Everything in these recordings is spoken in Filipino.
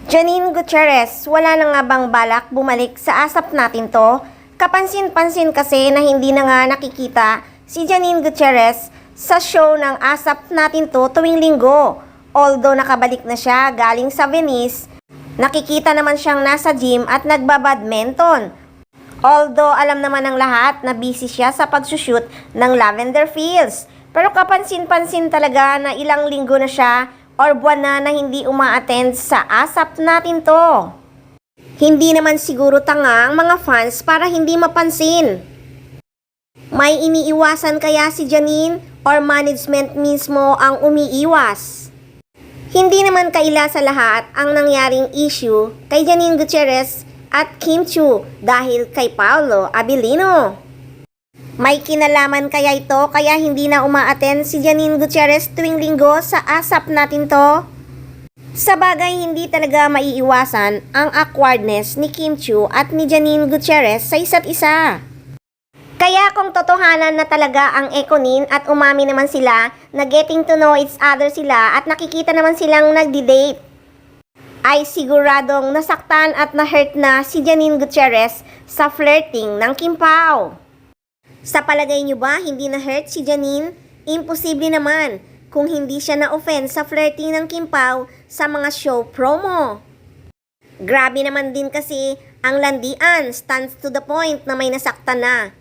Janine Gutierrez, wala na nga bang balak bumalik sa ASAP natin to? Kapansin-pansin kasi na hindi na nga nakikita si Janine Gutierrez sa show ng ASAP natin to tuwing linggo. Although nakabalik na siya galing sa Venice, nakikita naman siyang nasa gym at nagbabadminton. Although alam naman ng lahat na busy siya sa pagsushoot ng Lavender Fields. Pero kapansin-pansin talaga na ilang linggo na siya or buwan na hindi uma-attend sa ASAP natin to. Hindi naman siguro tanga ang mga fans para hindi mapansin. May iniiwasan kaya si Janine or management mismo ang umiiwas? Hindi naman kaila sa lahat ang nangyaring issue kay Janine Gutierrez at Kim Chiu dahil kay Paolo Abilino. May kinalaman kaya ito kaya hindi na uma-attend si Janine Gutierrez tuwing linggo sa ASAP natin to? Sa bagay hindi talaga maiiwasan ang awkwardness ni Kim Chiu at ni Janine Gutierrez sa isa't isa. Kaya kung totohanan na talaga ang Ekonin at umami naman sila na getting to know each other sila at nakikita naman silang nagdi-date, ay siguradong nasaktan at na-hurt na si Janine Gutierrez sa flirting ng Kim Pao. Sa palagay niyo ba hindi na-hurt si Janine? Imposible naman kung hindi siya na-offend sa flirting ng Kim Pao sa mga show promo. Grabe naman din kasi ang landian, stands to the point na may nasaktan na.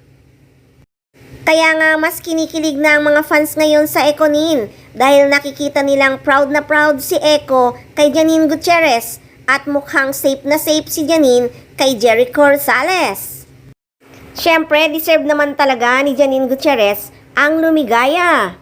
Kaya nga mas kinikilig na ang mga fans ngayon sa Ekonin dahil nakikita nilang proud na proud si Eko kay Janine Gutierrez at mukhang safe na safe si Janine kay Jericho Rosales. Siyempre, deserve naman talaga ni Janine Gutierrez ang lumigaya.